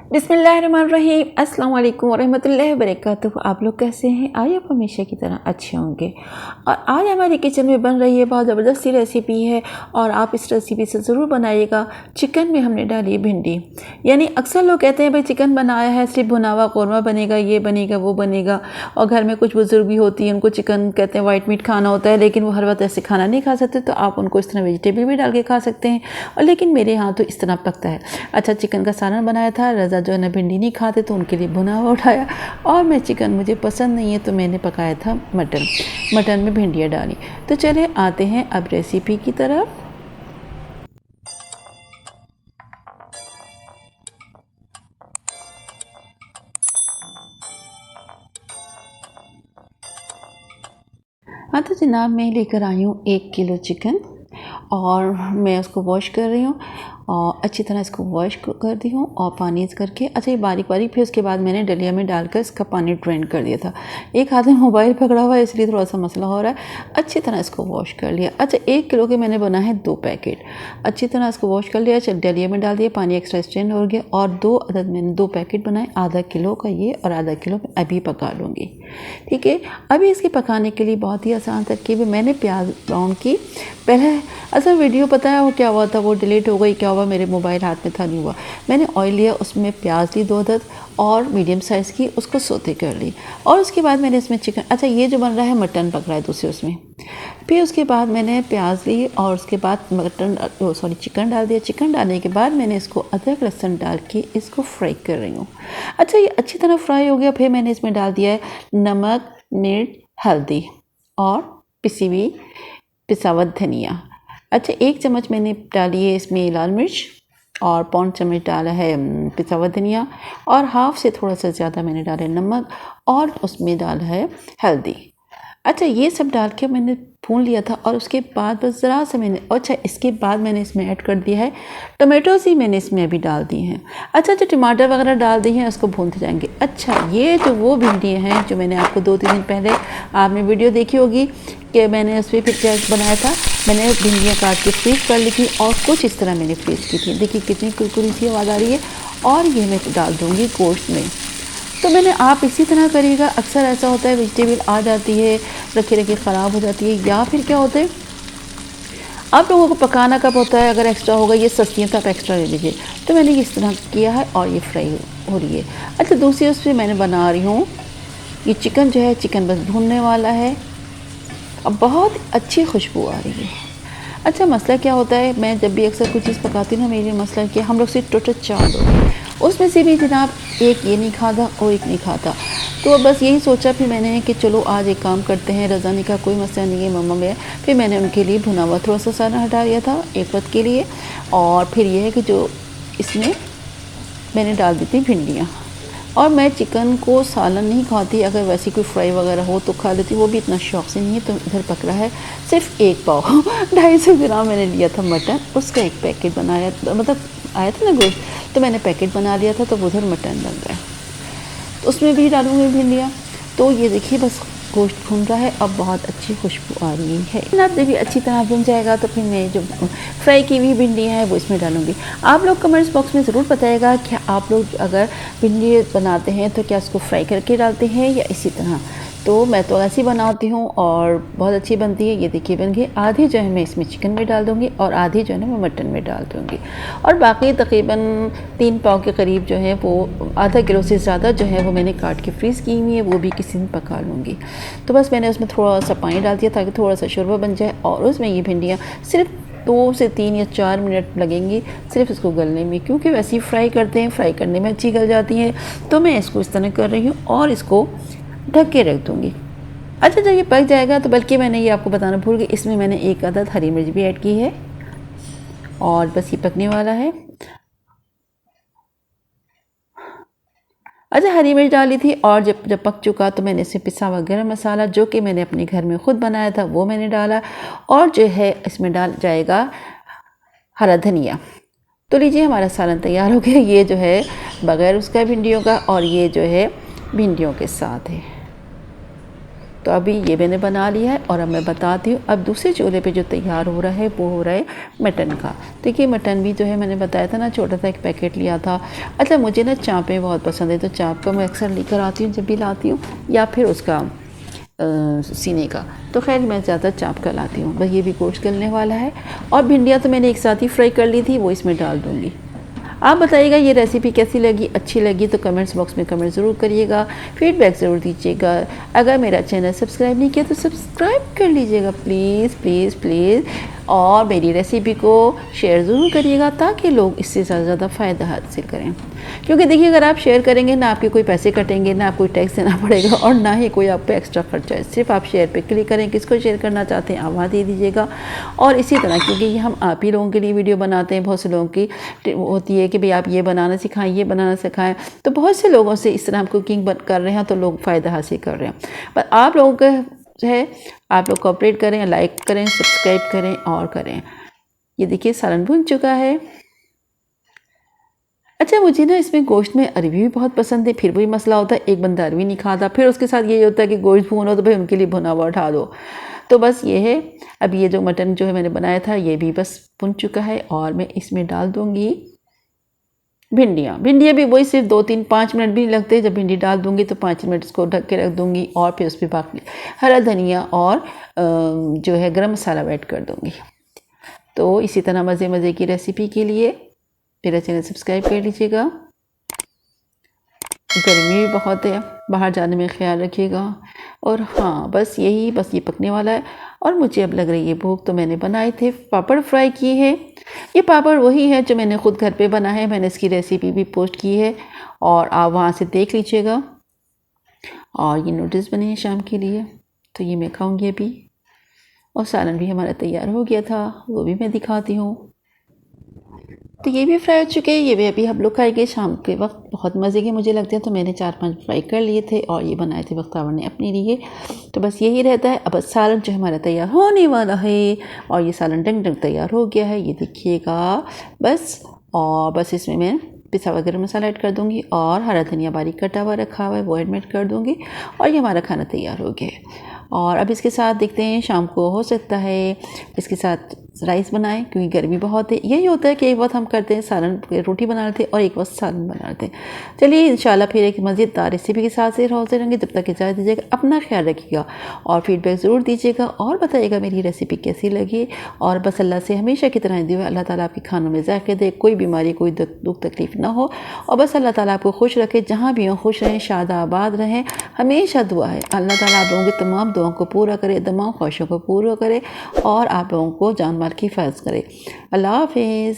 बिस्मिल्लाहिर्रहमानिर्रहीम, अस्सलाम वालेकुम वरहमतुल्लाहि वबरकातुहू। आप लोग कैसे हैं? आइए आप हमेशा की तरह अच्छे होंगे। और आज हमारे किचन में बन रही है बहुत ज़बरदस्ती रेसिपी है और आप इस रेसिपी से ज़रूर बनाइएगा। चिकन में हमने डाली भिंडी। यानी अक्सर लोग कहते हैं भाई चिकन बनाया है सिर्फ भुना हुआ कौरमा बनेगा, ये बनेगा वो बनेगा। और घर में कुछ बुज़ुर्ग भी होती हैं, उनको चिकन कहते हैं वाइट मीट खाना होता है, लेकिन वो हर वक्त ऐसे खाना नहीं खा सकते, तो आप उनको इस तरह वेजिटेबल भी डाल के खा सकते हैं। और लेकिन मेरे यहाँ तो इस तरह पकता है। अच्छा, चिकन का सालन बनाया था। रज़ा जो है ना भिंडी नहीं खाते तो उनके लिए भुना हुआ उठाया, और मैं चिकन मुझे पसंद नहीं है तो मैंने पकाया था मटन में भिंडियाँ डाली। तो चले आते हैं अब रेसिपी की तरफ। हाँ तो जनाब, मैं लेकर आई हूँ 1 किलो चिकन और मैं उसको वॉश कर रही हूँ और अच्छी तरह इसको वॉश कर दी हूँ और पानी करके अच्छा ये बारीक बारीक। फिर उसके बाद मैंने डलिया में डालकर इसका पानी ड्रेन कर दिया था। एक हाथ में मोबाइल पकड़ा हुआ है इसलिए थोड़ा सा मसला हो रहा है। अच्छी तरह इसको वॉश कर लिया। अच्छा, 1 किलो के मैंने बना है 2 पैकेट। अच्छी तरह इसको वॉश कर लिया, डलिया में डाल दिया, पानी एक्स्ट्रा स्ट्रेन हो गया और 2 अदद मैंने 2 पैकेट बनाए। आधा किलो का ये और आधा किलो अभी पका लूँगी। ठीक है, अभी इसके पकाने के लिए बहुत ही आसान तरकीब है। मैंने प्याज ब्राउन की पहले, असल वीडियो पता है वो क्या हुआ था, वो डिलीट हो गई। क्या हुआ, मेरे मोबाइल हाथ में था, नहीं हुआ। मैंने ऑयल लिया, उसमें प्याज ली 2 अदद और मीडियम साइज़ की, उसको सौते कर ली। और उसके बाद मैंने इसमें चिकन, अच्छा ये जो बन रहा है मटन पक रहा है दूसरे उसमें। फिर उसके बाद मैंने प्याज ली और उसके बाद चिकन डाल दिया। चिकन डालने के बाद मैंने इसको अदरक लहसुन डाल के इसको फ्राई कर रही हूँ। अच्छा, ये अच्छी तरह फ्राई हो गया। फिर मैंने इसमें डाल दिया है नमक, मिर्च, हल्दी और पिसा हुआ धनिया। अच्छा, 1 चम्मच मैंने डाली है इसमें लाल मिर्च और 1.5 चम्मच डाला है पिसा हुआ धनिया और हाफ से थोड़ा सा ज़्यादा मैंने डाला है नमक और उसमें डाला है हल्दी। अच्छा, ये सब डाल के मैंने भून लिया था और उसके बाद बस ज़रा सा मैंने, अच्छा इसके बाद मैंने इसमें ऐड कर दिया है टमाटोज़ ही मैंने इसमें अभी डाल दिए हैं। अच्छा, जो टमाटर वगैरह डाल दिए हैं उसको भूनते जाएंगे। अच्छा, ये जो वो भिंडियाँ हैं जो मैंने आपको 2-3 दिन पहले आपने वीडियो देखी होगी कि मैंने उस पर फिर क्या बनाया था, मैंने भिंडियाँ काट के फ्रीज़ कर ली थी और कुछ इस तरह मैंने फ्रीज़ की थी। देखिए कितनी कुरकुरी सी आवाज़ आ रही है। और ये मैं डाल दूँगी गोश्त में। तो मैंने आप इसी तरह करिएगा। अक्सर ऐसा होता है वेजिटेबल आ जाती है रखे रखे ख़राब हो जाती है, या फिर क्या होता है आप लोगों को पकाना कब होता है, अगर एक्स्ट्रा होगा ये सस्तियाँ तो आप एक्स्ट्रा ले लीजिए। तो मैंने इस तरह किया है और ये फ्राई हो रही है। अच्छा, दूसरी उस पर मैंने बना रही हूँ ये चिकन जो है, चिकन बस भूनने वाला है। अब बहुत अच्छी खुशबू आ रही है। अच्छा, मसला क्या होता है, मैं जब भी अक्सर कुछ चीज़ पकाती हूँ ना, मेरे मसला कि हम लोग सिर्फ टोटल 4 लोग, उसमें से भी जनाब एक ये नहीं खाता और एक नहीं खाता। तो बस यही सोचा फिर मैंने कि चलो आज एक काम करते हैं। रज़ानी का कोई मसला नहीं है, मम्मा में। फिर मैंने उनके लिए भुना हुआ थोड़ा सा सालन हटा दिया था एक वक्त के लिए। और फिर ये है कि जो इसमें मैंने डाल दी थी भिंडियाँ। और मैं चिकन को सालन नहीं खाती, अगर वैसी कोई फ्राई वगैरह हो तो खा लेती, वो भी इतना शौक से नहीं है। तो इधर पक रहा है सिर्फ 1 पाव 250 ग्राम मैंने लिया था मटन, उसका 1 पैकेट बनाया, मतलब आया था ना गोश्त, तो मैंने पैकेट बना लिया था। तो उधर मटन बन रहा है, तो उसमें भी डालूँगी भिंडियाँ। तो ये देखिए बस गोश्त भून रहा है, अब बहुत अच्छी खुशबू आ रही है ना। जब अच्छी तरह भुन जाएगा तो फिर मैं जो फ्राई की हुई भिंडियाँ हैं वो इसमें डालूँगी। आप लोग कमेंट्स बॉक्स में ज़रूर बताइएगा कि आप लोग अगर भिंडी बनाते हैं तो क्या उसको फ्राई करके डालते हैं या इसी तरह। तो मैं तो ऐसी बनाती हूँ और बहुत अच्छी बनती है। ये देखिए बन गई। आधी जो है मैं इसमें चिकन में डाल दूँगी और आधी जो है ना मैं मटन में डाल दूँगी। और बाकी तकरीबन 3 पाव के करीब जो है वो आधा किलो से ज़्यादा जो है वो मैंने काट के फ्रीज़ की हुई है, वो भी किसी दिन पका लूँगी। तो बस मैंने उसमें थोड़ा सा पानी डाल दिया ताकि थोड़ा सा शोरबा बन जाए और उसमें ये भिंडियाँ सिर्फ 2 से 3 या 4 मिनट लगेंगी सिर्फ इसको गलने में, क्योंकि वैसे ही फ्राई करते हैं, फ्राई करने में अच्छी गल जाती हैं। तो मैं इसको इस तरह कर रही हूँ और इसको ढक के रख दूँगी। अच्छा, जब ये पक जाएगा तो बल्कि मैंने ये आपको बताना भूल गई, इसमें मैंने 1 अदद हरी मिर्च भी ऐड की है और बस ये पकने वाला है। अच्छा, हरी मिर्च डाली थी और जब पक चुका तो मैंने इसमें पिसा हुआ गरम मसाला जो कि मैंने अपने घर में ख़ुद बनाया था वो मैंने डाला और जो है इसमें डाल जाएगा हरा धनिया। तो लीजिए हमारा सालन तैयार हो गया। ये जो है बग़ैर उसका भिंडियों का और ये जो है भिंडियों के साथ है। तो अभी ये मैंने बना लिया है और अब मैं बताती हूँ। अब दूसरे चूल्हे पे जो तैयार हो रहा है वो हो रहा है मटन का। देखिए मटन भी जो है मैंने बताया था ना, छोटा सा एक पैकेट लिया था। अच्छा मुझे ना चाँपें बहुत पसंद है, तो चाँप का मैं अक्सर लेकर आती हूँ जब भी लाती हूँ, या फिर उसका सीने का। तो खैर मैं ज़्यादा चाँप का लाती हूँ। बस ये भी गोश्त गलने वाला है और भिंडियाँ तो मैंने एक साथ ही फ्राई कर ली थी, वो इसमें डाल दूँगी। आप बताइएगा ये रेसिपी कैसी लगी, अच्छी लगी तो कमेंट्स बॉक्स में कमेंट ज़रूर करिएगा, फीडबैक ज़रूर दीजिएगा। अगर मेरा चैनल सब्सक्राइब नहीं किया तो सब्सक्राइब कर लीजिएगा प्लीज़ प्लीज़ प्लीज़, और मेरी रेसिपी को शेयर ज़रूर करिएगा ताकि लोग इससे ज़्यादा फ़ायदा हासिल करें। क्योंकि देखिए अगर आप शेयर करेंगे ना आपके कोई पैसे कटेंगे, ना आपको टैक्स देना पड़ेगा और ना ही कोई आप पे एक्स्ट्रा खर्चा है। सिर्फ आप शेयर पे क्लिक करें, किसको शेयर करना चाहते हैं आप वहाँ दे दीजिएगा। और इसी तरह क्योंकि ये हम आप ही लोगों के लिए वीडियो बनाते हैं, बहुत से लोगों की होती है कि भाई आप ये बनाना सिखाएं, ये बनाना सिखाएं, तो बहुत से लोगों से इस तरह हम कुकिंग कर रहे हैं तो लोग फ़ायदा हासिल कर रहे हैं। पर आप लोगों का है, आप लोग कोऑपरेट करें, लाइक करें, सब्सक्राइब करें और करें। ये देखिए सालन भुन चुका है। अच्छा मुझे ना इसमें गोश्त में अरवी भी बहुत पसंद है, फिर वही मसला होता है एक बंदा अरवी नहीं खाता, फिर उसके साथ ये होता है कि गोश्त भूनो तो भाई उनके लिए भुना हुआ उठा दो। तो बस ये है। अब ये जो मटन जो है मैंने बनाया था ये भी बस भुन चुका है और मैं इसमें डाल दूँगी भिंडियाँ। भिंडियाँ भी वही सिर्फ 2-3-5 मिनट भी नहीं लगते। जब भिंडी डाल दूँगी तो 5 मिनट इसको ढक के रख दूँगी और फिर उस पर बाकी हरा धनिया और जो है गरम मसाला ऐड कर दूँगी। तो इसी तरह मज़े मज़े की रेसिपी के लिए मेरा चैनल सब्सक्राइब कर लीजिएगा। गर्मी भी बहुत है, बाहर जाने में ख्याल रखिएगा। और हाँ बस यही, बस ये पकने वाला है और मुझे अब लग रही है भूख, तो मैंने बनाए थे पापड़ फ्राई किए हैं। ये पापड़ वही है जो मैंने ख़ुद घर पे बना है, मैंने इसकी रेसिपी भी पोस्ट की है और आप वहाँ से देख लीजिएगा। और ये नूडल्स बने हैं शाम के लिए, तो ये मैं खाऊँगी अभी। और सालन भी हमारा तैयार हो गया था, वो भी मैं दिखाती हूँ। तो ये भी फ्राई हो चुके हैं, ये भी अभी हम लोग खाएंगे शाम के वक्त। बहुत मज़े के मुझे लगते हैं, तो मैंने 4-5 फ्राई कर लिए थे और ये बनाए थे बख्तावर ने अपने लिए। तो बस यही रहता है। अब सालन जो हमारा तैयार होने वाला है और ये सालन डंग डंग तैयार हो गया है, ये देखिएगा बस। और बस इसमें मैं पिसा हुआ गरम मसाला ऐड कर दूँगी और हरा धनिया बारीक कटा हुआ रखा हुआ है वो ऐड कर दूँगी और ये हमारा खाना तैयार हो गया है। और अब इसके साथ देखते हैं शाम को हो सकता है इसके साथ राइस बनाएं, क्योंकि गर्मी बहुत है। यही होता है कि एक वक्त हम करते हैं सालन रोटी बना लेते हैं और एक वक्त सालन बना लेते हैं। चलिए इंशाल्लाह फिर एक मज़ेदार रेसिपी के साथ से होते रहेंगे। जब तक इजाज़त दीजिएगा, अपना ख्याल रखिएगा और फीडबैक ज़रूर दीजिएगा और बताइएगा मेरी रेसिपी कैसी लगी। और बस अल्लाह से हमेशा की तरह दुआ, अल्लाह ताला आपके खानों में ज़ायक़े दे, कोई बीमारी कोई दुख तकलीफ़ ना हो और बस अल्लाह ताला आपको खुश रखे, जहाँ भी हों खुश रहें, शाद आबाद रहें। हमेशा दुआ है अल्लाह ताला आप लोगों की तमाम दुआओं को पूरा करे, तमाम ख्वाहिशों को पूरा करे और आप लोगों को जान माल की हिफाज़त करे। अल्लाह हाफ़िज़।